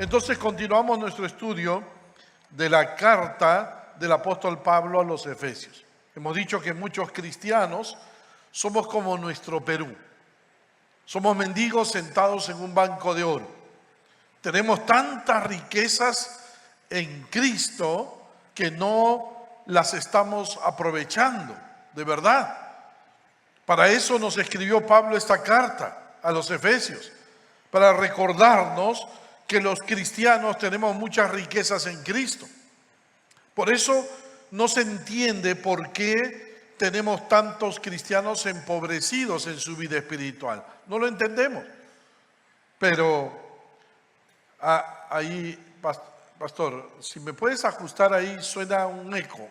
Entonces continuamos nuestro estudio de la carta del apóstol Pablo a los Efesios. Hemos dicho que muchos cristianos somos como nuestro Perú. Somos mendigos sentados en un banco de oro. Tenemos tantas riquezas en Cristo que no las estamos aprovechando, de verdad. Para eso nos escribió Pablo esta carta a los Efesios, para recordarnos que los cristianos tenemos muchas riquezas en Cristo. Por eso no se entiende por qué tenemos tantos cristianos empobrecidos en su vida espiritual. No lo entendemos. Pero ahí, pastor, si me puedes ajustar ahí, suena un eco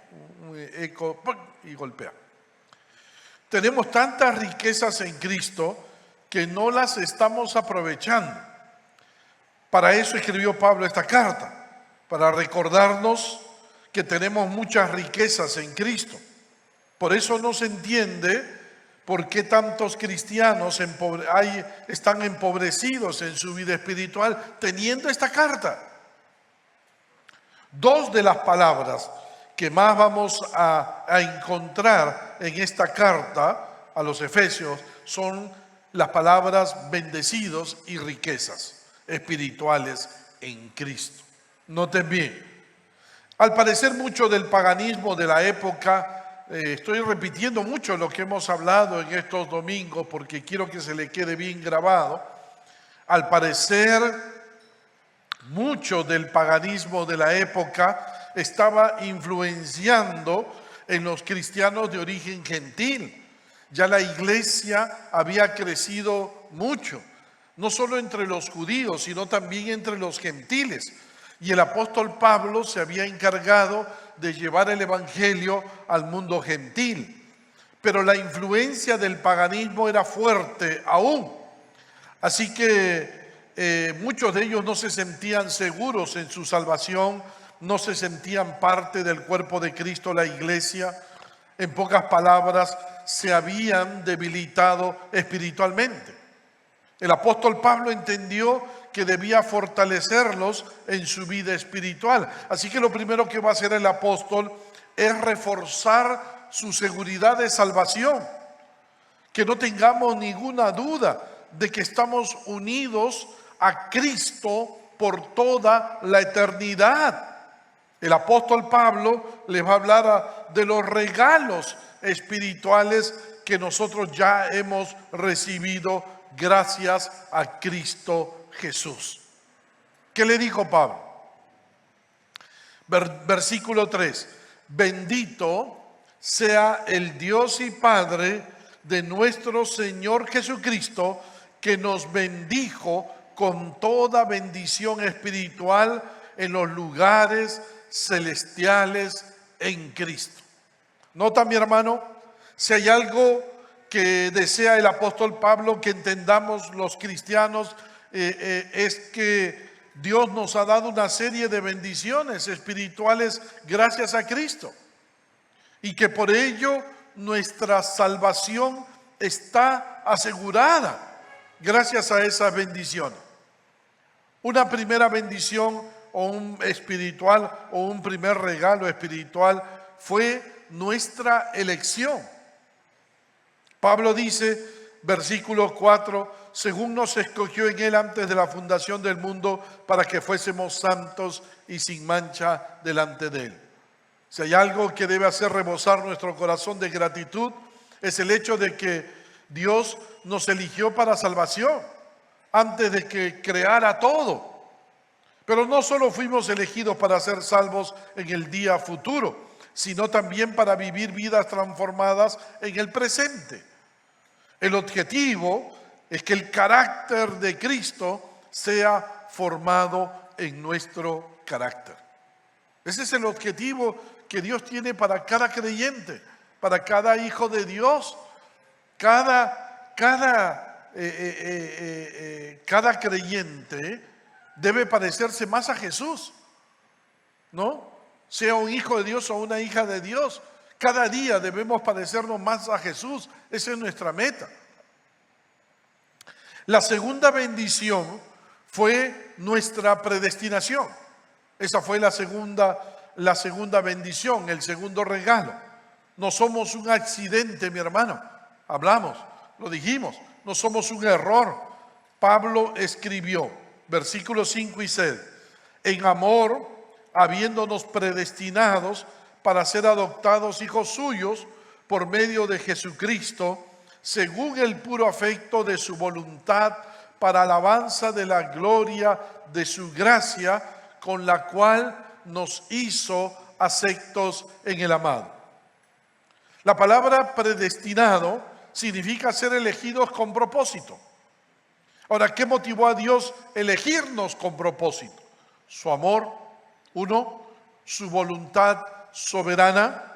y golpea. Tenemos tantas riquezas en Cristo que no las estamos aprovechando. Para eso escribió Pablo esta carta, para recordarnos que tenemos muchas riquezas en Cristo. Por eso no se entiende por qué tantos cristianos están empobrecidos en su vida espiritual teniendo esta carta. Dos de las palabras que más vamos a encontrar en esta carta a los Efesios son las palabras bendecidos y riquezas espirituales en Cristo. Noten bien, al parecer mucho del paganismo de la época, estoy repitiendo mucho lo que hemos hablado en estos domingos porque quiero que se le quede bien grabado. Al parecer mucho del paganismo de la época estaba influenciando en los cristianos de origen gentil. Ya la iglesia había crecido mucho, no solo entre los judíos, sino también entre los gentiles. Y el apóstol Pablo se había encargado de llevar el evangelio al mundo gentil. Pero la influencia del paganismo era fuerte aún. Así que muchos de ellos no se sentían seguros en su salvación, no se sentían parte del cuerpo de Cristo, la iglesia. En pocas palabras, se habían debilitado espiritualmente. El apóstol Pablo entendió que debía fortalecerlos en su vida espiritual. Así que lo primero que va a hacer el apóstol es reforzar su seguridad de salvación. Que no tengamos ninguna duda de que estamos unidos a Cristo por toda la eternidad. El apóstol Pablo les va a hablar de los regalos espirituales que nosotros ya hemos recibido gracias a Cristo Jesús. ¿Qué le dijo Pablo? Versículo 3. Bendito sea el Dios y Padre de nuestro Señor Jesucristo, que nos bendijo con toda bendición espiritual en los lugares celestiales en Cristo. ¿Nota, mi hermano? Si hay algo que desea el apóstol Pablo que entendamos los cristianos, es que Dios nos ha dado una serie de bendiciones espirituales gracias a Cristo. Y que por ello nuestra salvación está asegurada gracias a esas bendiciones. Una primera bendición o un espiritual o un primer regalo espiritual fue nuestra elección. Pablo dice, versículo 4, según nos escogió en él antes de la fundación del mundo para que fuésemos santos y sin mancha delante de él. Si hay algo que debe hacer rebosar nuestro corazón de gratitud, es el hecho de que Dios nos eligió para salvación antes de que creara todo. Pero no solo fuimos elegidos para ser salvos en el día futuro, sino también para vivir vidas transformadas en el presente. El objetivo es que el carácter de Cristo sea formado en nuestro carácter. Ese es el objetivo que Dios tiene para cada creyente, para cada hijo de Dios. Cada creyente debe parecerse más a Jesús, ¿no? Sea un hijo de Dios o una hija de Dios. Cada día debemos parecernos más a Jesús. Esa es nuestra meta. La segunda bendición fue nuestra predestinación. Esa fue la segunda bendición, el segundo regalo. No somos un accidente, mi hermano. Hablamos, lo dijimos, no somos un error. Pablo escribió, versículos 5 y 6, en amor, habiéndonos predestinados para ser adoptados hijos suyos por medio de Jesucristo, según el puro afecto de su voluntad, para alabanza de la gloria de su gracia, con la cual nos hizo aceptos en el amado. La palabra predestinado significa ser elegidos con propósito. Ahora, ¿qué motivó a Dios elegirnos con propósito? Su amor, uno, su voluntad soberana.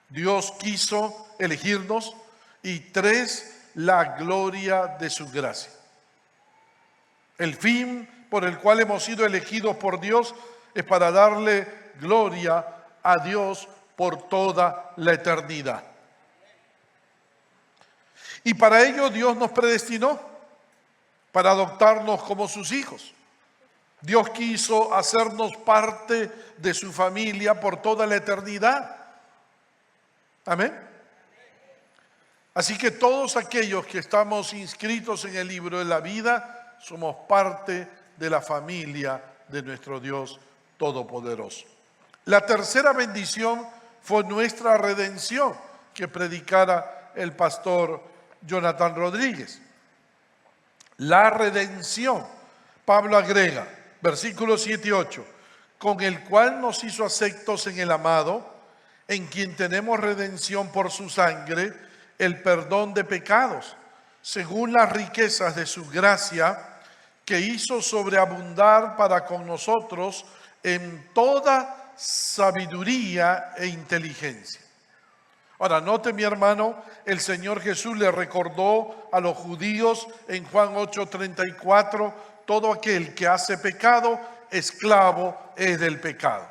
Dios quiso elegirnos. Y tres, la gloria de su gracia. El fin por el cual hemos sido elegidos por Dios es para darle gloria a Dios por toda la eternidad. Y para ello Dios nos predestinó, para adoptarnos como sus hijos. Dios quiso hacernos parte de su familia por toda la eternidad. Amén. Así que todos aquellos que estamos inscritos en el libro de la vida, somos parte de la familia de nuestro Dios Todopoderoso. La tercera bendición fue nuestra redención, que predicara el pastor Jonathan Rodríguez. La redención, Pablo agrega, versículos 7 y 8, con el cual nos hizo aceptos en el amado, en quien tenemos redención por su sangre, el perdón de pecados, según las riquezas de su gracia, que hizo sobreabundar para con nosotros en toda sabiduría e inteligencia. Ahora, note, mi hermano, el Señor Jesús le recordó a los judíos en Juan 8:34, todo aquel que hace pecado, esclavo es del pecado.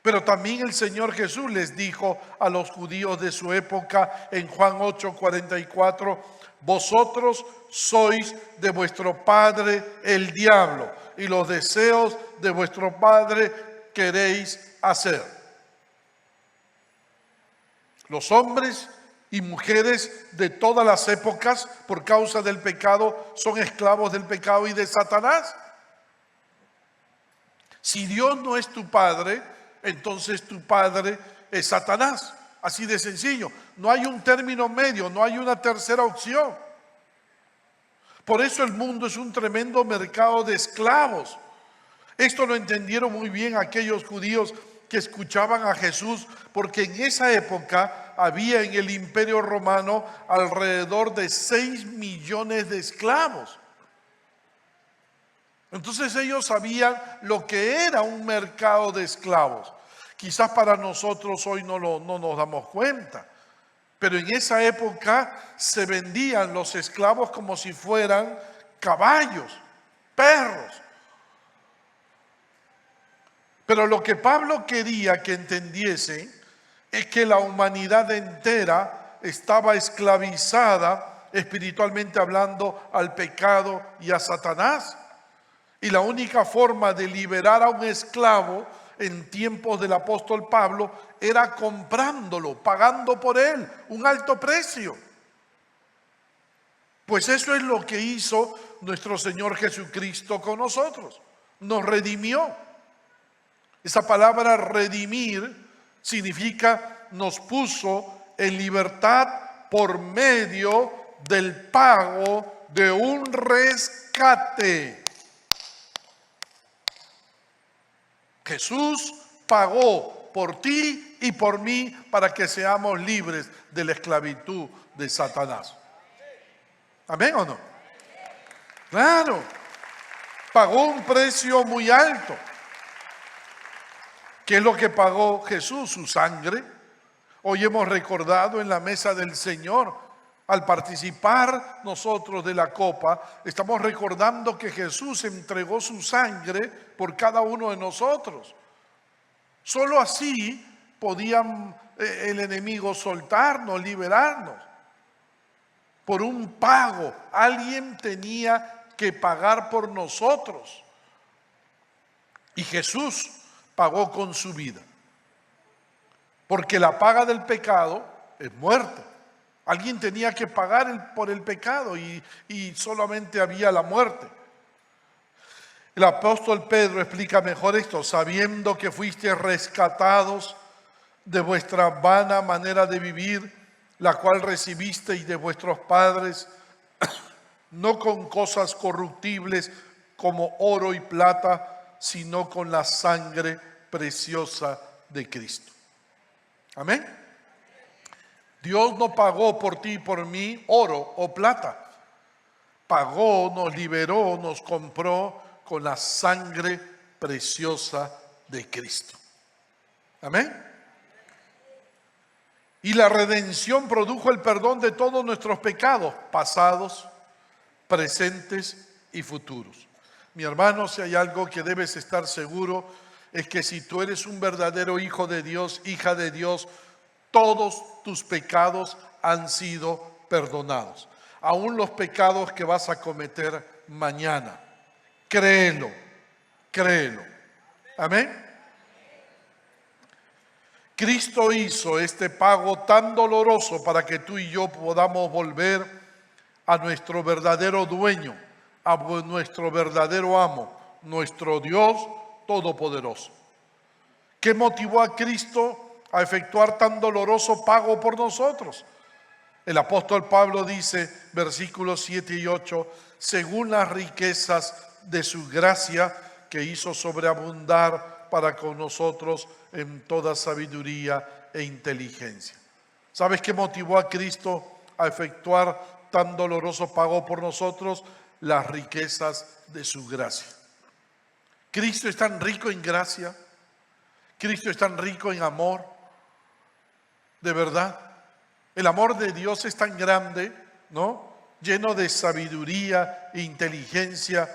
Pero también el Señor Jesús les dijo a los judíos de su época en Juan 8:44, vosotros sois de vuestro padre el diablo, y los deseos de vuestro padre queréis hacer. Los hombres y mujeres de todas las épocas, por causa del pecado, son esclavos del pecado y de Satanás. Si Dios no es tu padre, entonces tu padre es Satanás. Así de sencillo. No hay un término medio, no hay una tercera opción. Por eso el mundo es un tremendo mercado de esclavos. Esto lo entendieron muy bien aquellos judíos que escuchaban a Jesús, porque en esa época había en el Imperio Romano alrededor de 6 millones de esclavos. Entonces ellos sabían lo que era un mercado de esclavos. Quizás para nosotros hoy no nos damos cuenta, pero en esa época se vendían los esclavos como si fueran caballos, perros. Pero lo que Pablo quería que entendiesen es que la humanidad entera estaba esclavizada, espiritualmente hablando, al pecado y a Satanás. Y la única forma de liberar a un esclavo en tiempos del apóstol Pablo era comprándolo, pagando por él un alto precio. Pues eso es lo que hizo nuestro Señor Jesucristo con nosotros. Nos redimió. Esa palabra redimir significa nos puso en libertad por medio del pago de un rescate. Jesús pagó por ti y por mí para que seamos libres de la esclavitud de Satanás. ¿Amén o no? Claro, pagó un precio muy alto. ¿Qué es lo que pagó Jesús? Su sangre. Hoy hemos recordado en la mesa del Señor, al participar nosotros de la copa, estamos recordando que Jesús entregó su sangre por cada uno de nosotros. Solo así podía el enemigo soltarnos, liberarnos. Por un pago, alguien tenía que pagar por nosotros. Y Jesús pagó con su vida. Porque la paga del pecado es muerte. Alguien tenía que pagar por el pecado y solamente había la muerte. El apóstol Pedro explica mejor esto: sabiendo que fuisteis rescatados de vuestra vana manera de vivir, la cual recibisteis de vuestros padres, no con cosas corruptibles como oro y plata, sino con la sangre preciosa de Cristo. Amén. Dios no pagó por ti y por mí oro o plata. Pagó, nos liberó, nos compró con la sangre preciosa de Cristo. Amén. Y la redención produjo el perdón de todos nuestros pecados, pasados, presentes y futuros. Mi hermano, si hay algo que debes estar seguro, es que si tú eres un verdadero hijo de Dios, hija de Dios, todos tus pecados han sido perdonados. Aún los pecados que vas a cometer mañana. Créelo, créelo. Amén. Cristo hizo este pago tan doloroso para que tú y yo podamos volver a nuestro verdadero dueño, a nuestro verdadero amo, nuestro Dios Todopoderoso. ¿Qué motivó a Cristo a efectuar tan doloroso pago por nosotros? El apóstol Pablo dice, versículos 7 y 8, según las riquezas de su gracia que hizo sobreabundar para con nosotros en toda sabiduría e inteligencia. ¿Sabes qué motivó a Cristo a efectuar tan doloroso pago por nosotros? Las riquezas de su gracia. Cristo es tan rico en gracia. Cristo es tan rico en amor. De verdad. El amor de Dios es tan grande, ¿no? Lleno de sabiduría e inteligencia.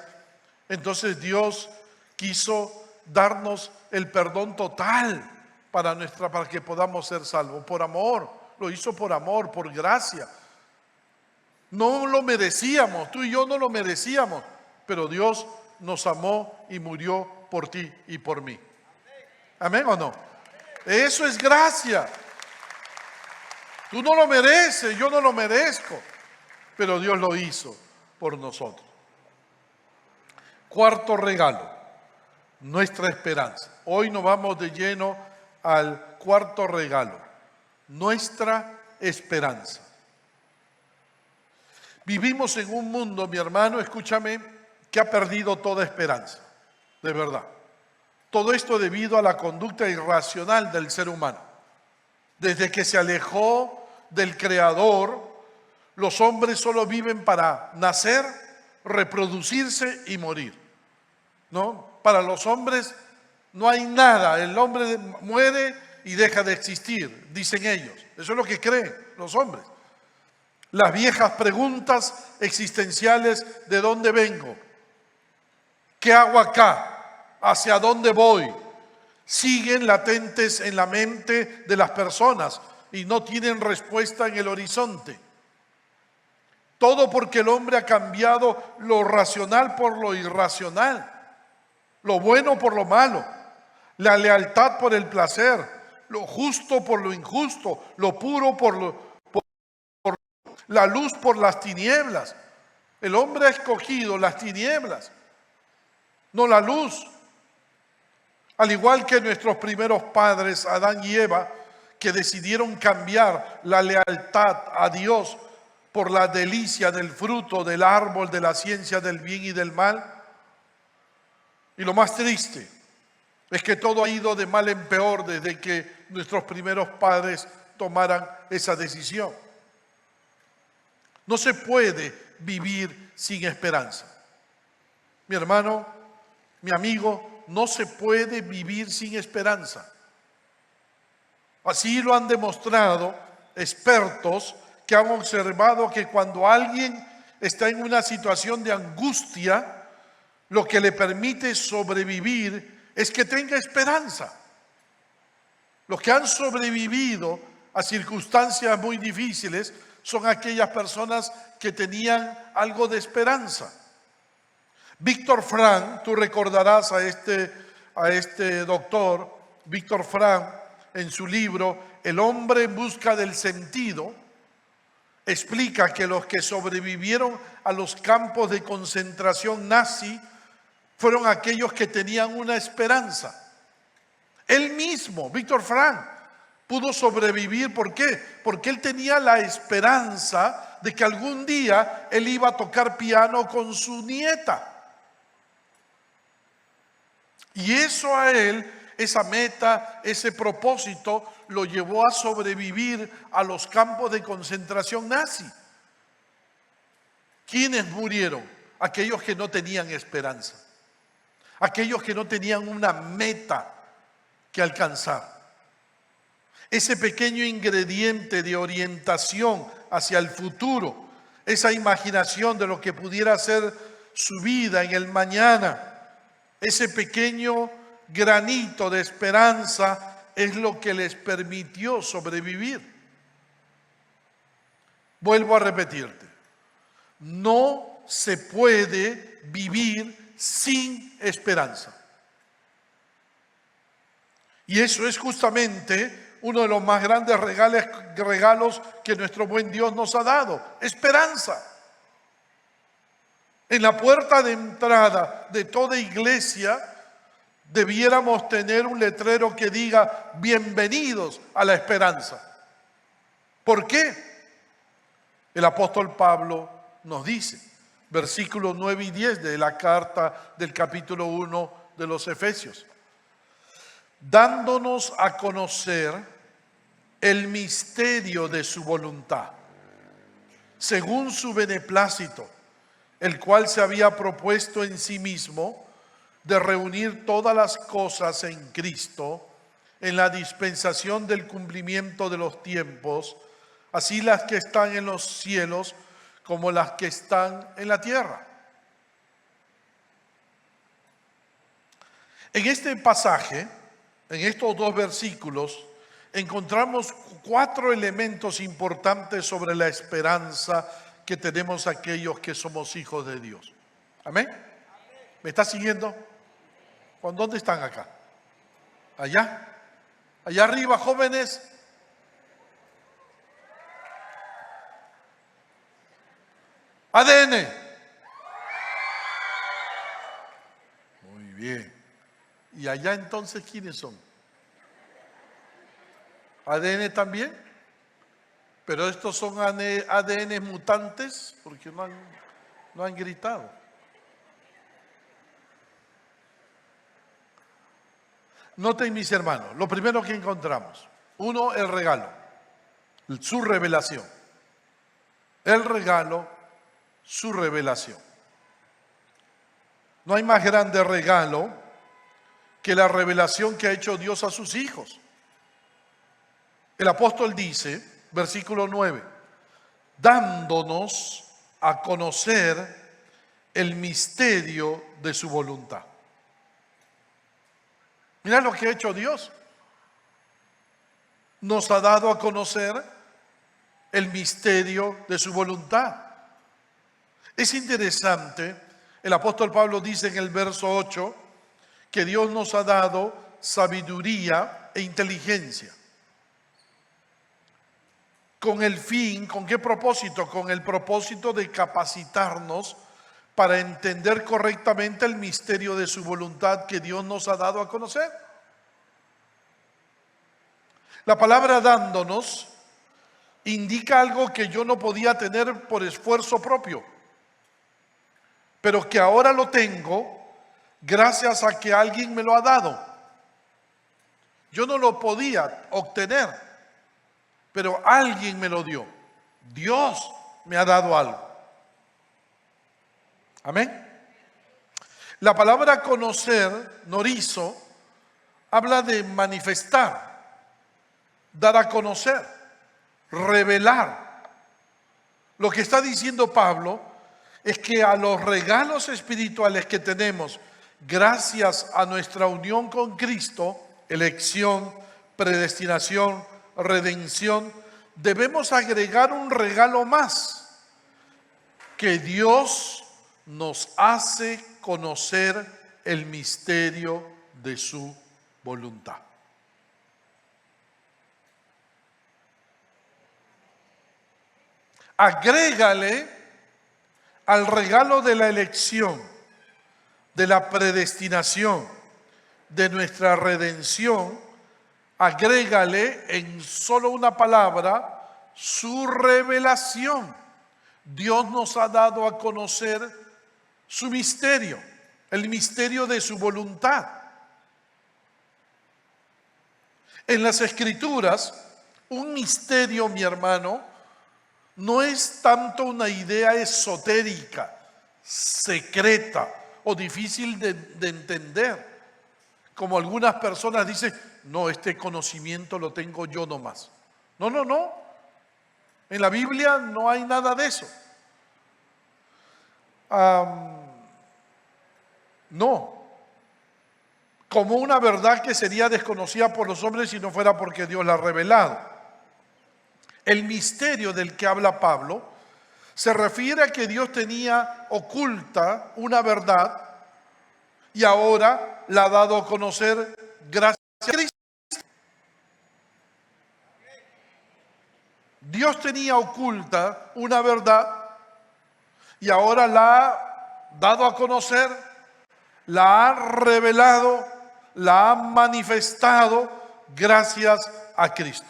Entonces Dios quiso darnos el perdón total para que podamos ser salvos. Por amor. Lo hizo por amor, por gracia. No lo merecíamos, tú y yo no lo merecíamos, pero Dios nos amó y murió por ti y por mí. ¿Amén o no? Eso es gracia. Tú no lo mereces, yo no lo merezco, pero Dios lo hizo por nosotros. Cuarto regalo, nuestra esperanza. Hoy nos vamos de lleno al cuarto regalo, nuestra esperanza. Vivimos en un mundo, mi hermano, escúchame, que ha perdido toda esperanza, de verdad. Todo esto debido a la conducta irracional del ser humano. Desde que se alejó del Creador, los hombres solo viven para nacer, reproducirse y morir, ¿no? Para los hombres no hay nada, el hombre muere y deja de existir, dicen ellos. Eso es lo que creen los hombres. Las viejas preguntas existenciales: ¿de dónde vengo? ¿Qué hago acá? ¿Hacia dónde voy? Siguen latentes en la mente de las personas y no tienen respuesta en el horizonte. Todo porque el hombre ha cambiado lo racional por lo irracional, lo bueno por lo malo, la lealtad por el placer, lo justo por lo injusto, lo puro por la luz por las tinieblas. El hombre ha escogido las tinieblas, no la luz. Al igual que nuestros primeros padres, Adán y Eva, que decidieron cambiar la lealtad a Dios por la delicia del fruto del árbol de la ciencia del bien y del mal. Y lo más triste es que todo ha ido de mal en peor desde que nuestros primeros padres tomaran esa decisión. No se puede vivir sin esperanza. Mi hermano, mi amigo, no se puede vivir sin esperanza. Así lo han demostrado expertos que han observado que cuando alguien está en una situación de angustia, lo que le permite sobrevivir es que tenga esperanza. Los que han sobrevivido a circunstancias muy difíciles son aquellas personas que tenían algo de esperanza. Víctor Frank, tú recordarás a este doctor, Víctor Frank, en su libro El hombre en busca del sentido, explica que los que sobrevivieron a los campos de concentración nazi fueron aquellos que tenían una esperanza. Él mismo, Víctor Frank, pudo sobrevivir. ¿Por qué? Porque él tenía la esperanza de que algún día él iba a tocar piano con su nieta. Y eso a él, esa meta, ese propósito, lo llevó a sobrevivir a los campos de concentración nazi. ¿Quiénes murieron? Aquellos que no tenían esperanza. Aquellos que no tenían una meta que alcanzar. Ese pequeño ingrediente de orientación hacia el futuro, esa imaginación de lo que pudiera ser su vida en el mañana, ese pequeño granito de esperanza es lo que les permitió sobrevivir. Vuelvo a repetirte, no se puede vivir sin esperanza. Y eso es justamente uno de los más grandes regalos que nuestro buen Dios nos ha dado: esperanza. En la puerta de entrada de toda iglesia debiéramos tener un letrero que diga: bienvenidos a la esperanza. ¿Por qué? El apóstol Pablo nos dice, versículos 9 y 10 de la carta del capítulo 1 de los Efesios: dándonos a conocer el misterio de su voluntad, según su beneplácito, el cual se había propuesto en sí mismo de reunir todas las cosas en Cristo, en la dispensación del cumplimiento de los tiempos, así las que están en los cielos como las que están en la tierra. En este pasaje, en estos dos versículos, encontramos 4 elementos importantes sobre la esperanza que tenemos aquellos que somos hijos de Dios. ¿Amén? ¿Me está siguiendo? ¿Dónde están acá? ¿Allá? ¿Allá arriba, jóvenes? ADN. Muy bien. ¿Y allá entonces quiénes son? ¿ADN también? Pero estos son ADN mutantes porque no han gritado. Noten, mis hermanos, lo primero que encontramos: uno, el regalo, su revelación. El regalo, su revelación. No hay más grande regalo que la revelación que ha hecho Dios a sus hijos. El apóstol dice, versículo 9, dándonos a conocer el misterio de su voluntad. Mira lo que ha hecho Dios. Nos ha dado a conocer el misterio de su voluntad. Es interesante, el apóstol Pablo dice en el verso 8 que Dios nos ha dado sabiduría e inteligencia. ¿Con el fin? ¿Con qué propósito? Con el propósito de capacitarnos para entender correctamente el misterio de su voluntad que Dios nos ha dado a conocer. La palabra dándonos indica algo que yo no podía tener por esfuerzo propio, pero que ahora lo tengo gracias a que alguien me lo ha dado. Yo no lo podía obtener, pero alguien me lo dio. Dios me ha dado algo. Amén. La palabra conocer, norizo, habla de manifestar, dar a conocer, revelar. Lo que está diciendo Pablo es que a los regalos espirituales que tenemos gracias a nuestra unión con Cristo, elección, predestinación, redención, debemos agregar un regalo más: que Dios nos hace conocer el misterio de su voluntad. Agrégale al regalo de la elección, de la predestinación, de nuestra redención, agrégale en solo una palabra su revelación. Dios nos ha dado a conocer su misterio, el misterio de su voluntad. En las Escrituras, un misterio, mi hermano, no es tanto una idea esotérica, secreta o difícil de entender, como algunas personas dicen, no, este conocimiento lo tengo yo nomás. No, no, no. En la Biblia no hay nada de eso. No. Como una verdad que sería desconocida por los hombres si no fuera porque Dios la ha revelado. El misterio del que habla Pablo se refiere a que Dios tenía oculta una verdad y ahora la ha dado a conocer gracias a Cristo. Dios tenía oculta una verdad y ahora la ha dado a conocer, la ha revelado, la ha manifestado gracias a Cristo.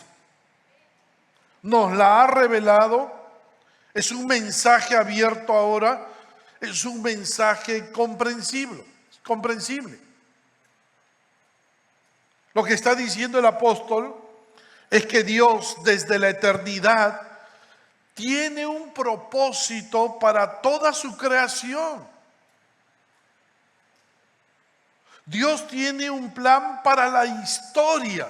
Nos la ha revelado, es un mensaje abierto ahora, es un mensaje comprensible. Lo que está diciendo el apóstol es que Dios desde la eternidad tiene un propósito para toda su creación. Dios tiene un plan para la historia.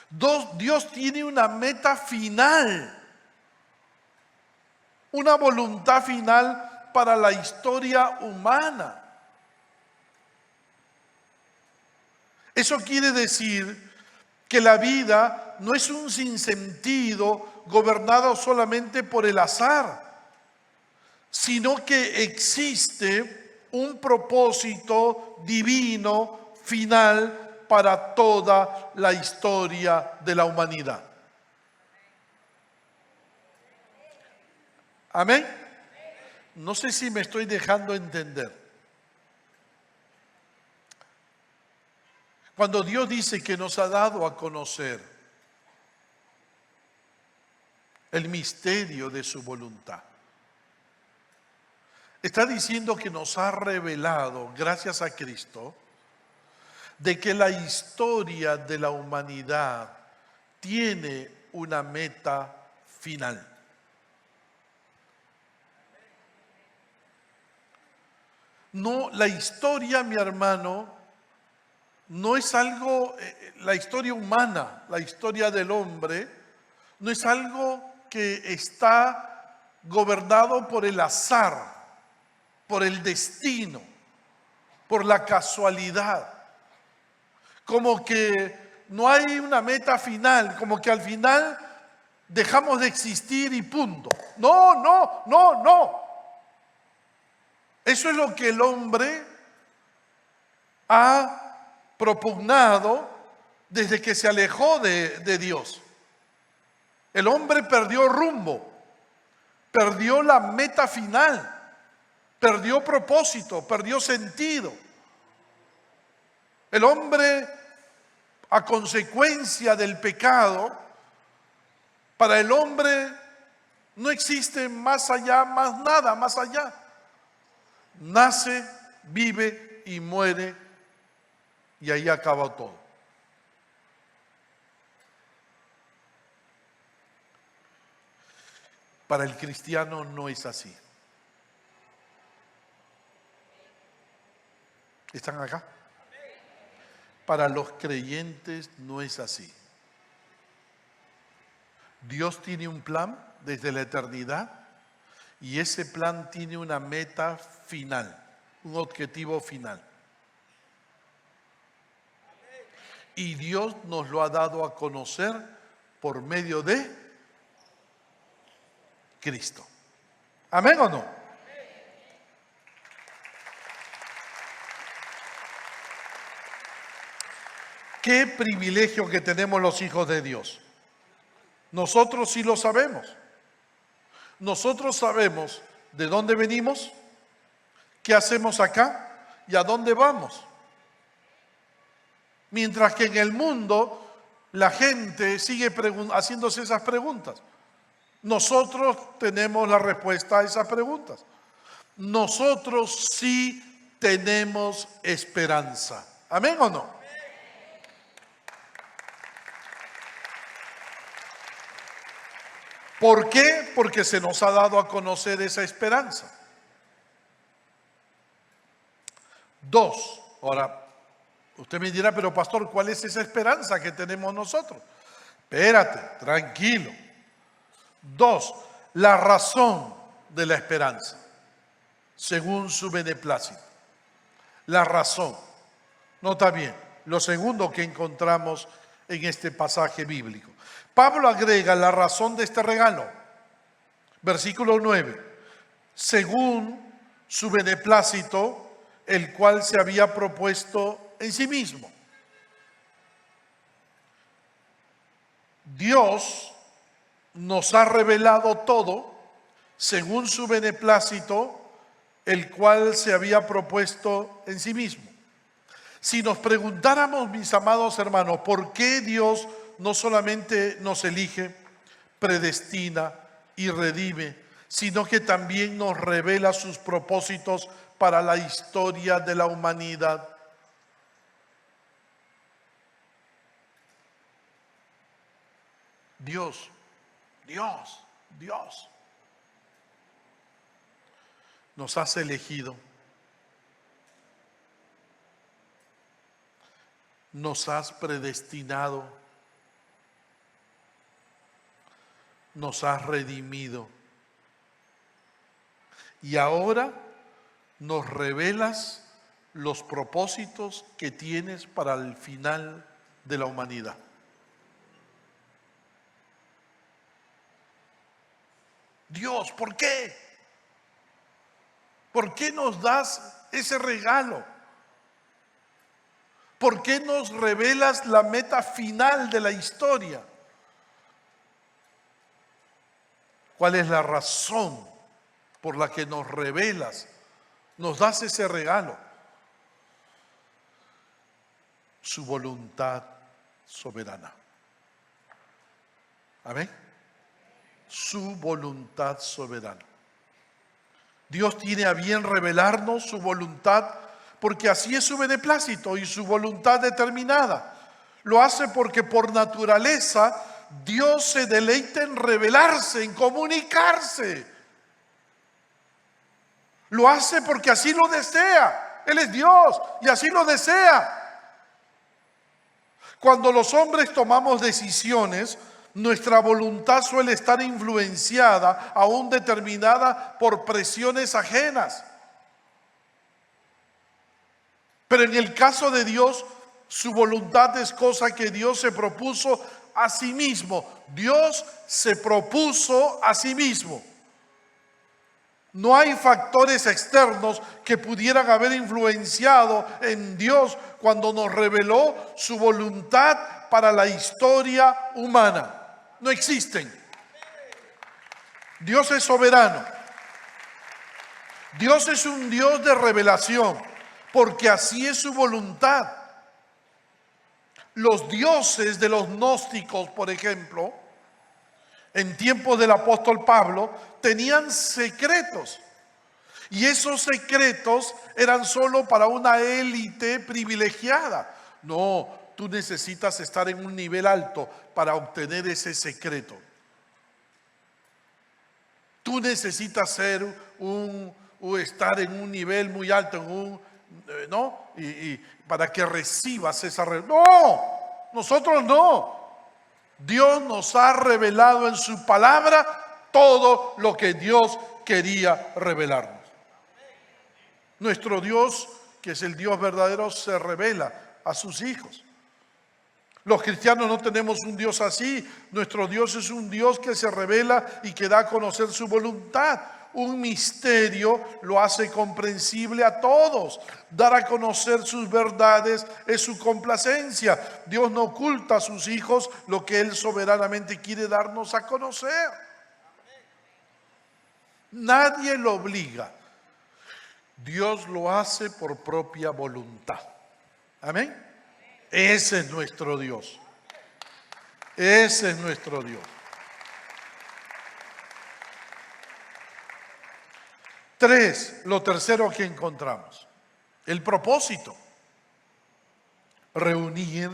Dios tiene una meta final, una voluntad final para la historia humana. Eso quiere decir que la vida no es un sinsentido gobernado solamente por el azar, sino que existe un propósito divino final para toda la historia de la humanidad. Amén. No sé si me estoy dejando entender. Cuando Dios dice que nos ha dado a conocer el misterio de su voluntad, está diciendo que nos ha revelado, gracias a Cristo, de que la historia de la humanidad tiene una meta final. No, la historia, mi hermano, no es algo, la historia humana, la historia del hombre, no es algo que está gobernado por el azar, por el destino, por la casualidad. Como que no hay una meta final, como que al final dejamos de existir y punto. No, no, no, no. Eso es lo que el hombre ha propugnado desde que se alejó de Dios. El hombre perdió rumbo, perdió la meta final, perdió propósito, perdió sentido. El hombre, a consecuencia del pecado, para el hombre no existe más allá, más nada más allá. Nace, vive y muere y ahí acaba todo. Para el cristiano no es así. ¿Están acá? Para los creyentes no es así. Dios tiene un plan desde la eternidad y ese plan tiene una meta final, un objetivo final. Y Dios nos lo ha dado a conocer por medio de Cristo. ¿Amén o no? Qué privilegio que tenemos los hijos de Dios. Nosotros sí lo sabemos. Nosotros sabemos de dónde venimos, qué hacemos acá y a dónde vamos. Mientras que en el mundo la gente sigue haciéndose esas preguntas. Nosotros tenemos la respuesta a esas preguntas. Nosotros sí tenemos esperanza. ¿Amén o no? ¿Por qué? Porque se nos ha dado a conocer esa esperanza. 2. Ahora, usted me dirá, pero pastor, ¿cuál es esa esperanza que tenemos nosotros? Espérate, tranquilo. 2. La razón de la esperanza, según su beneplácito. La razón. Nota bien, lo segundo que encontramos en este pasaje bíblico. Pablo agrega la razón de este regalo. Versículo 9. Según su beneplácito, el cual se había propuesto en sí mismo. Dios nos ha revelado todo según su beneplácito, el cual se había propuesto en sí mismo. Si nos preguntáramos, mis amados hermanos, ¿por qué Dios no solamente nos elige, predestina y redime, sino que también nos revela sus propósitos para la historia de la humanidad? Dios nos has elegido, nos has predestinado, nos has redimido y ahora nos revelas los propósitos que tienes para el final de la humanidad. Dios, ¿por qué? ¿Por qué nos das ese regalo? ¿Por qué nos revelas la meta final de la historia? ¿Cuál es la razón por la que nos revelas, nos das ese regalo? Su voluntad soberana. Amén. Su voluntad soberana. Dios tiene a bien revelarnos su voluntad porque así es su beneplácito y su voluntad determinada. Lo hace porque por naturaleza Dios se deleita en revelarse, en comunicarse. Lo hace porque así lo desea. Él es Dios y así lo desea. Cuando los hombres tomamos decisiones, nuestra voluntad suele estar influenciada, aún determinada por presiones ajenas. Pero en el caso de Dios, su voluntad es cosa que Dios se propuso a sí mismo. Dios se propuso a sí mismo. No hay factores externos que pudieran haber influenciado en Dios cuando nos reveló su voluntad para la historia humana. No existen. Dios es soberano. Dios es un Dios de revelación, porque así es su voluntad. Los dioses de los gnósticos, por ejemplo, en tiempos del apóstol Pablo, tenían secretos. Y esos secretos eran solo para una élite privilegiada. No, tú necesitas estar en un nivel alto para obtener ese secreto. Tú necesitas estar en un nivel muy alto, ¿no? Y para que recibas esa revelación. No, nosotros no. Dios nos ha revelado en su palabra todo lo que Dios quería revelarnos. Nuestro Dios, que es el Dios verdadero, se revela a sus hijos. Los cristianos no tenemos un Dios así. Nuestro Dios es un Dios que se revela y que da a conocer su voluntad. un misterio lo hace comprensible a todos. Dar a conocer sus verdades es su complacencia. Dios no oculta a sus hijos lo que Él soberanamente quiere darnos a conocer. Nadie lo obliga. Dios lo hace por propia voluntad. Amén. Ese es nuestro Dios. Ese es nuestro Dios. 3, lo tercero que encontramos, el propósito: reunir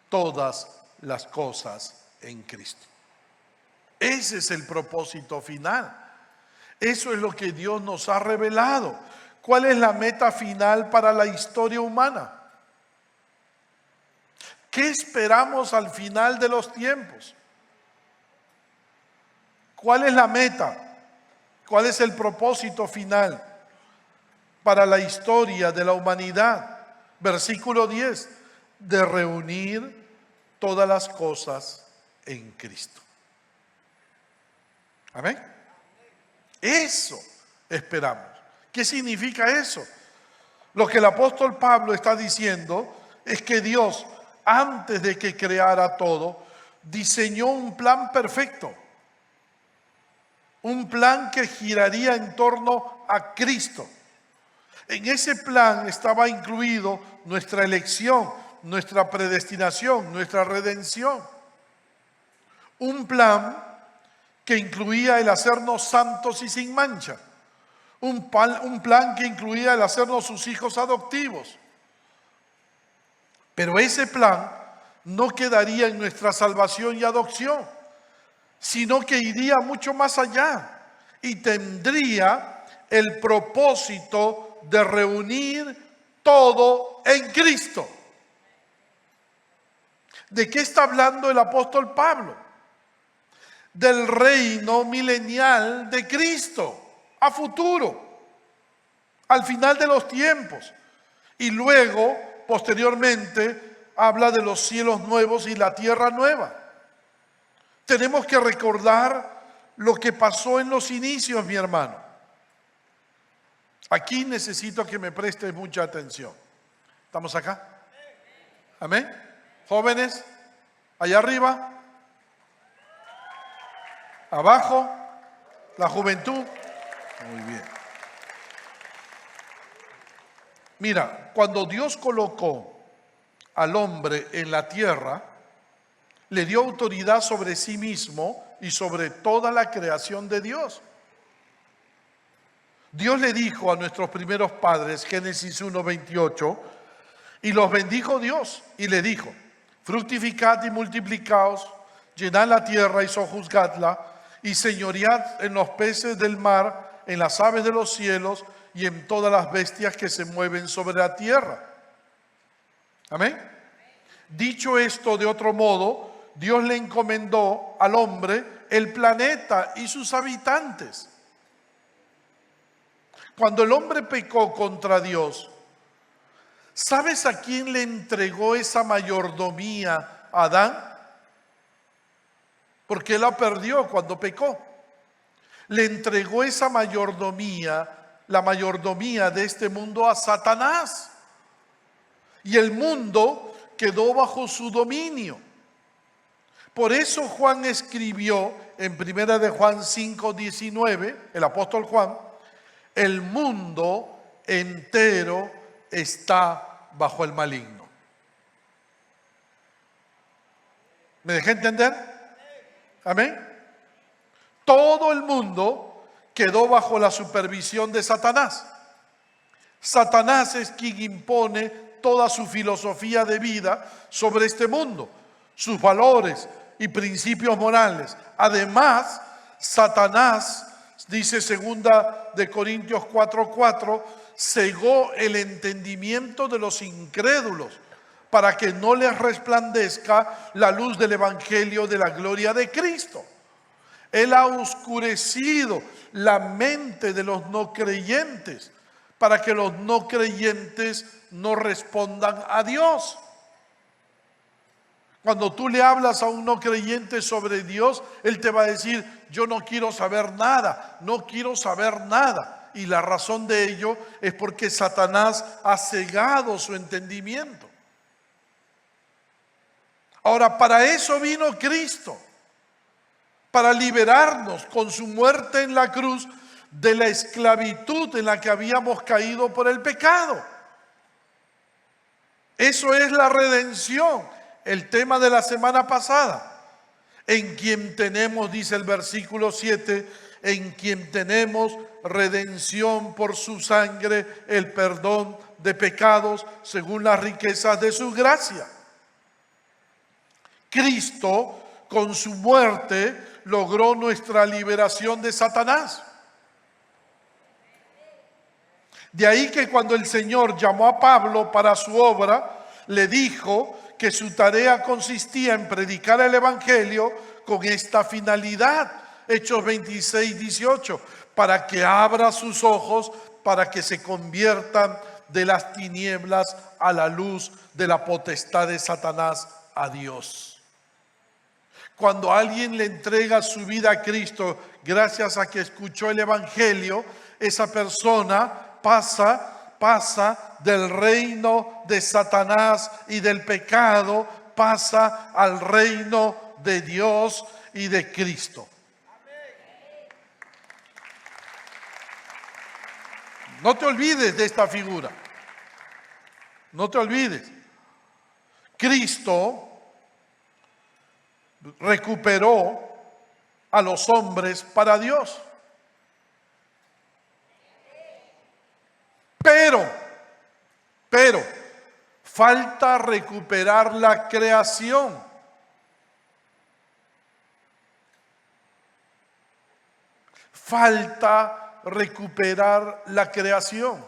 todas las cosas en Cristo. Ese es el propósito final. Eso es lo que Dios nos ha revelado. ¿Cuál es la meta final para la historia humana? ¿Qué esperamos al final de los tiempos? ¿Cuál es la meta? ¿Cuál es el propósito final para la historia de la humanidad? Versículo 10, de reunir todas las cosas en Cristo. Amén. Eso esperamos. ¿Qué significa eso? Lo que el apóstol Pablo está diciendo es que Dios, antes de que creara todo, diseñó un plan perfecto. Un plan que giraría en torno a Cristo. En ese plan estaba incluido nuestra elección, nuestra predestinación, nuestra redención. Un plan que incluía el hacernos santos y sin mancha. Un plan que incluía el hacernos sus hijos adoptivos. Pero ese plan no quedaría en nuestra salvación y adopción, sino que iría mucho más allá y tendría el propósito de reunir todo en Cristo. ¿De qué está hablando el apóstol Pablo? Del reino milenial de Cristo, a futuro, al final de los tiempos. Y luego, posteriormente, habla de los cielos nuevos y la tierra nueva. Tenemos que recordar lo que pasó en los inicios, mi hermano. Aquí necesito que me prestes mucha atención. ¿Estamos acá? Amén. Jóvenes, allá arriba, abajo, la juventud. Muy bien. Mira, cuando Dios colocó al hombre en la tierra, le dio autoridad sobre sí mismo y sobre toda la creación de Dios. Dios le dijo a nuestros primeros padres, Génesis 1:28, y los bendijo Dios y le dijo: fructificad y multiplicaos, llenad la tierra y sojuzgadla, y señoread en los peces del mar, en las aves de los cielos y en todas las bestias que se mueven sobre la tierra. Amén. Dicho esto de otro modo, Dios le encomendó al hombre el planeta y sus habitantes. Cuando el hombre pecó contra Dios, ¿sabes a quién le entregó esa mayordomía a Adán? Porque él la perdió cuando pecó. Le entregó esa mayordomía, la mayordomía de este mundo, a Satanás. Y el mundo quedó bajo su dominio. Por eso Juan escribió en 1 de Juan 5:19, el apóstol Juan: el mundo entero está bajo el maligno. ¿Me dejé entender? Amén. Todo el mundo quedó bajo la supervisión de Satanás. Satanás es quien impone toda su filosofía de vida sobre este mundo, sus valores y principios morales. Además, Satanás, dice 2 de Corintios 4:4, cegó el entendimiento de los incrédulos para que no les resplandezca la luz del evangelio de la gloria de Cristo. Él ha oscurecido la mente de los no creyentes para que los no creyentes no respondan a Dios. Cuando tú le hablas a un no creyente sobre Dios, él te va a decir, yo no quiero saber nada, no quiero saber nada. Y la razón de ello es porque Satanás ha cegado su entendimiento. Ahora, para eso vino Cristo, para liberarnos con su muerte en la cruz de la esclavitud en la que habíamos caído por el pecado. Eso es la redención, el tema de la semana pasada. En quien tenemos, dice el versículo 7, en quien tenemos redención por su sangre, el perdón de pecados según las riquezas de su gracia. Cristo, con su muerte, logró nuestra liberación de Satanás. De ahí que cuando el Señor llamó a Pablo para su obra, le dijo que su tarea consistía en predicar el Evangelio con esta finalidad. Hechos 26, 18, para que abra sus ojos, para que se conviertan de las tinieblas a la luz de la potestad de Satanás a Dios. Cuando alguien le entrega su vida a Cristo gracias a que escuchó el Evangelio, esa persona pasa del reino de Satanás y del pecado, pasa al reino de Dios y de Cristo. No te olvides de esta figura. No te olvides. Cristo recuperó a los hombres para Dios. Pero falta recuperar la creación. Falta recuperar la creación.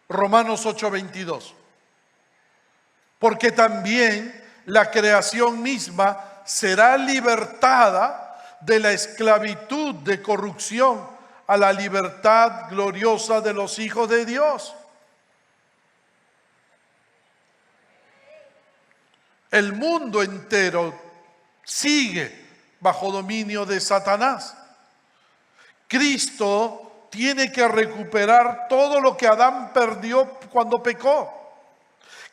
Romanos 8:22. Porque también la creación misma será libertada de la esclavitud de corrupción a la libertad gloriosa de los hijos de Dios. El mundo entero sigue bajo dominio de Satanás. Cristo tiene que recuperar todo lo que Adán perdió cuando pecó.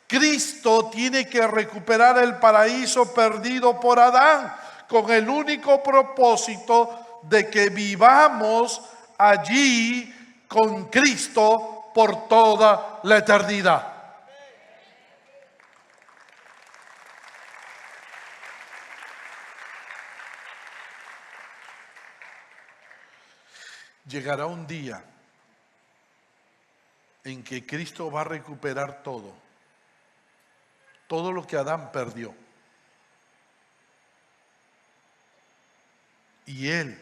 Cristo tiene que recuperar el paraíso perdido por Adán, con el único propósito de que vivamos allí con Cristo por toda la eternidad. Llegará un día en que Cristo va a recuperar todo lo que Adán perdió. Y Él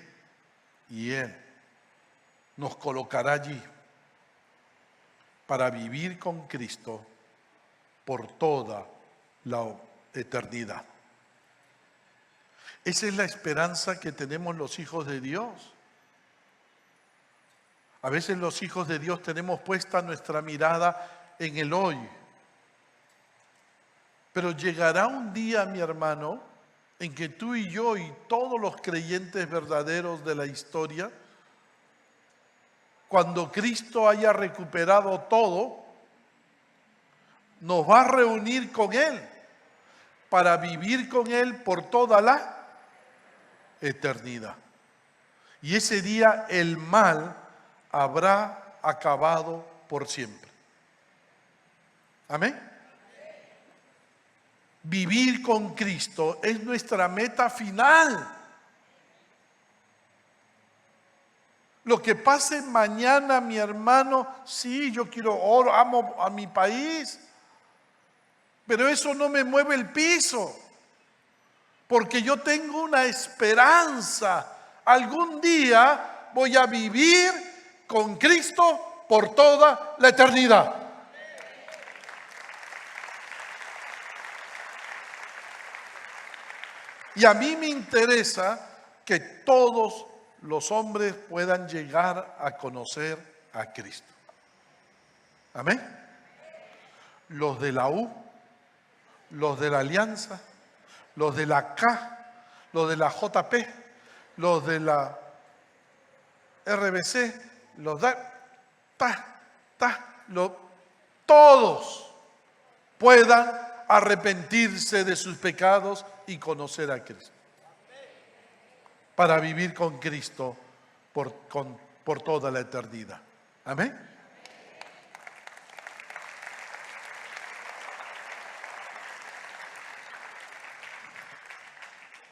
nos colocará allí para vivir con Cristo por toda la eternidad. Esa es la esperanza que tenemos los hijos de Dios. A veces los hijos de Dios tenemos puesta nuestra mirada en el hoy. Pero llegará un día, mi hermano, en que tú y yo y todos los creyentes verdaderos de la historia, cuando Cristo haya recuperado todo, nos va a reunir con Él para vivir con Él por toda la eternidad. Y ese día el mal habrá acabado por siempre. Amén. Vivir con Cristo es nuestra meta final. Lo que pase mañana, mi hermano, sí, yo amo a mi país, pero eso no me mueve el piso, porque yo tengo una esperanza. Algún día voy a vivir con Cristo por toda la eternidad. Y a mí me interesa que todos los hombres puedan llegar a conocer a Cristo. Amén. Los de la U los de la Alianza, los de la K, los de la JP, los de la RBC, todos puedan arrepentirse de sus pecados y conocer a Cristo, para vivir con Cristo por toda la eternidad. Amén.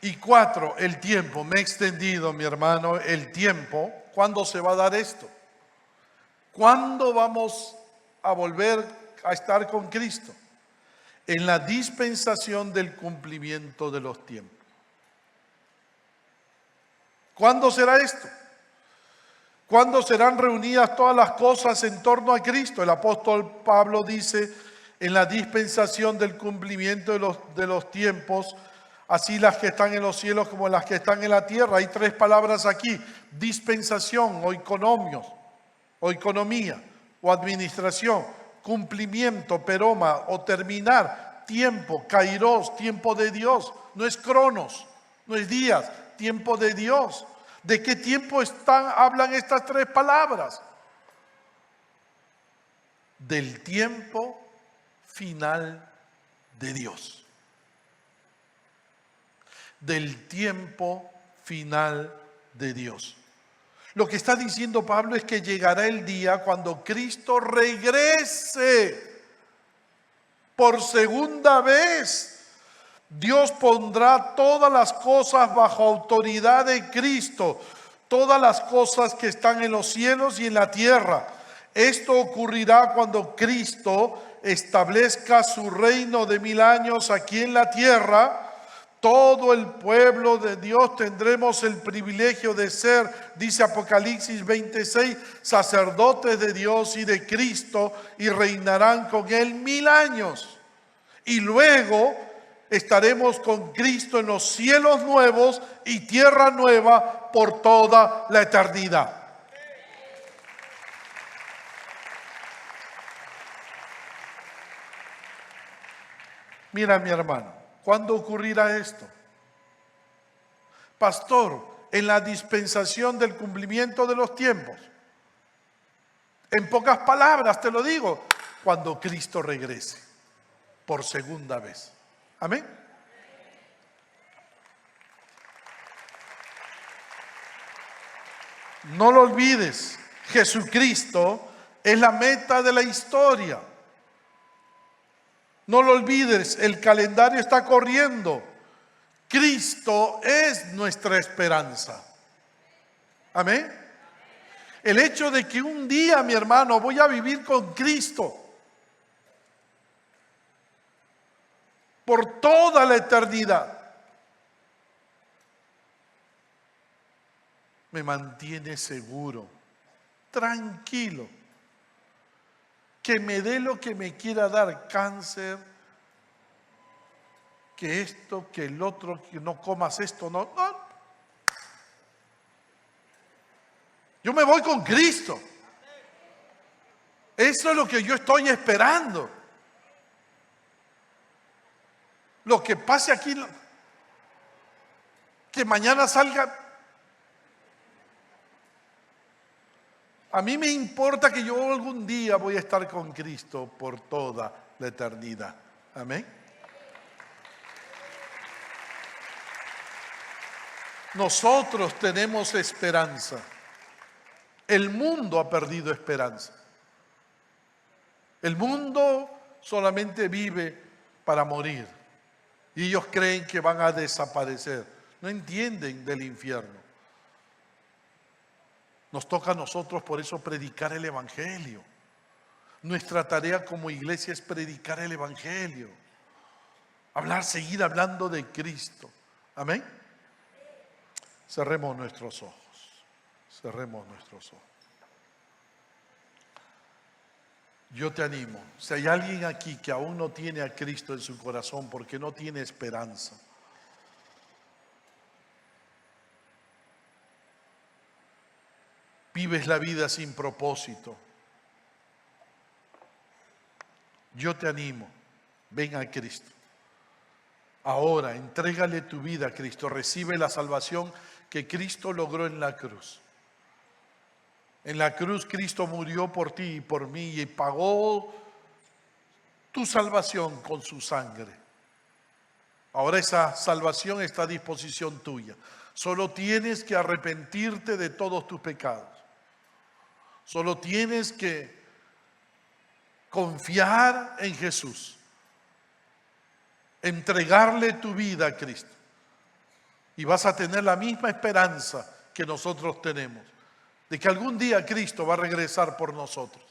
Y 4, el tiempo. Me he extendido, mi hermano, el tiempo. ¿Cuándo se va a dar esto? ¿Cuándo vamos a volver a estar con Cristo? En la dispensación del cumplimiento de los tiempos. ¿Cuándo será esto? ¿Cuándo serán reunidas todas las cosas en torno a Cristo? El apóstol Pablo dice, en la dispensación del cumplimiento de los tiempos, así las que están en los cielos como las que están en la tierra. Hay 3 palabras aquí: dispensación o economía, o administración, cumplimiento, peroma, o terminar, tiempo, kairos, tiempo de Dios. No es cronos, no es días, tiempo de Dios. ¿De qué tiempo hablan estas 3 palabras? Del tiempo final de Dios. Del tiempo final de Dios. Lo que está diciendo Pablo es que llegará el día cuando Cristo regrese por segunda vez. Dios pondrá todas las cosas bajo autoridad de Cristo, todas las cosas que están en los cielos y en la tierra. Esto ocurrirá cuando Cristo establezca su reino de 1000 años aquí en la tierra. Todo el pueblo de Dios tendremos el privilegio de ser, dice Apocalipsis 26, sacerdotes de Dios y de Cristo, y reinarán con Él 1000 años. Y luego estaremos con Cristo en los cielos nuevos y tierra nueva por toda la eternidad. Mira, mi hermano, ¿cuándo ocurrirá esto? Pastor, en la dispensación del cumplimiento de los tiempos. En pocas palabras te lo digo, cuando Cristo regrese por segunda vez. Amén. No lo olvides, Jesucristo es la meta de la historia. No lo olvides, el calendario está corriendo. Cristo es nuestra esperanza. Amén. El hecho de que un día, mi hermano, voy a vivir con Cristo por toda la eternidad, me mantiene seguro, tranquilo. Que me dé lo que me quiera dar, cáncer, que esto, que el otro, que no comas esto, no. Yo me voy con Cristo. Eso es lo que yo estoy esperando. Lo que pase aquí, que mañana salga. A mí me importa que yo algún día voy a estar con Cristo por toda la eternidad. Amén. Nosotros tenemos esperanza. El mundo ha perdido esperanza. El mundo solamente vive para morir. Y ellos creen que van a desaparecer. No entienden del infierno. Nos toca a nosotros por eso predicar el Evangelio. Nuestra tarea como iglesia es predicar el Evangelio. Seguir hablando de Cristo. Amén. Cerremos nuestros ojos. Cerremos nuestros ojos. Yo te animo. Si hay alguien aquí que aún no tiene a Cristo en su corazón porque no tiene esperanza, vives la vida sin propósito, yo te animo, ven a Cristo. Ahora, entrégale tu vida a Cristo. Recibe la salvación que Cristo logró en la cruz. En la cruz Cristo murió por ti y por mí y pagó tu salvación con su sangre. Ahora esa salvación está a disposición tuya. Solo tienes que arrepentirte de todos tus pecados. Solo tienes que confiar en Jesús. Entregarle tu vida a Cristo. Y vas a tener la misma esperanza que nosotros tenemos, de que algún día Cristo va a regresar por nosotros.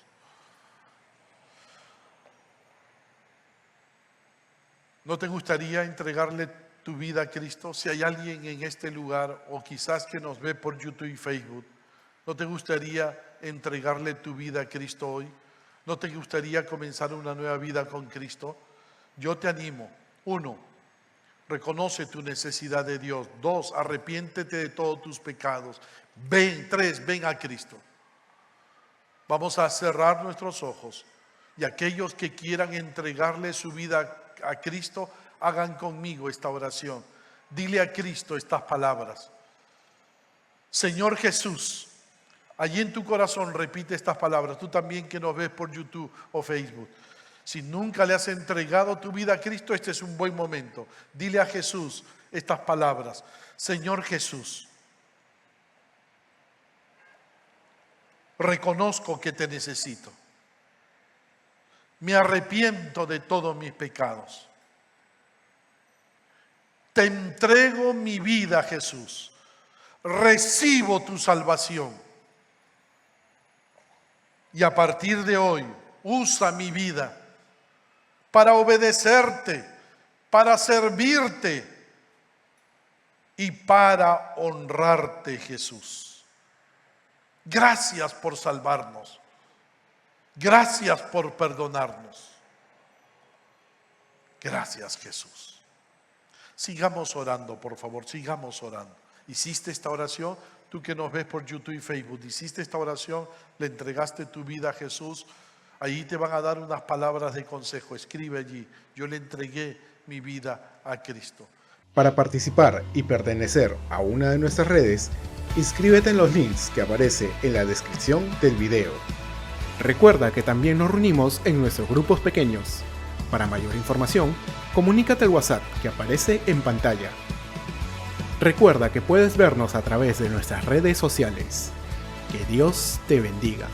¿No te gustaría entregarle tu vida a Cristo? Si hay alguien en este lugar o quizás que nos ve por YouTube y Facebook, ¿no te gustaría entregarle tu vida a Cristo hoy? ¿No te gustaría comenzar una nueva vida con Cristo? Yo te animo. 1, reconoce tu necesidad de Dios. 2, arrepiéntete de todos tus pecados. 3, ven a Cristo. Vamos a cerrar nuestros ojos y aquellos que quieran entregarle su vida a Cristo, hagan conmigo esta oración. Dile a Cristo estas palabras. Señor Jesús, allí en tu corazón repite estas palabras. Tú también que nos ves por YouTube o Facebook. Si nunca le has entregado tu vida a Cristo, este es un buen momento. Dile a Jesús estas palabras. Señor Jesús, reconozco que te necesito. Me arrepiento de todos mis pecados. Te entrego mi vida, Jesús. Recibo tu salvación. Y a partir de hoy, usa mi vida para obedecerte, para servirte y para honrarte, Jesús. Gracias por salvarnos. Gracias por perdonarnos. Gracias, Jesús. Sigamos orando, por favor, sigamos orando. ¿Hiciste esta oración? Tú que nos ves por YouTube y Facebook, ¿hiciste esta oración? ¿Le entregaste tu vida a Jesús? Ahí te van a dar unas palabras de consejo. Escribe allí, yo le entregué mi vida a Cristo. Para participar y pertenecer a una de nuestras redes, inscríbete en los links que aparece en la descripción del video. Recuerda que también nos reunimos en nuestros grupos pequeños. Para mayor información, comunícate al WhatsApp que aparece en pantalla. Recuerda que puedes vernos a través de nuestras redes sociales. Que Dios te bendiga.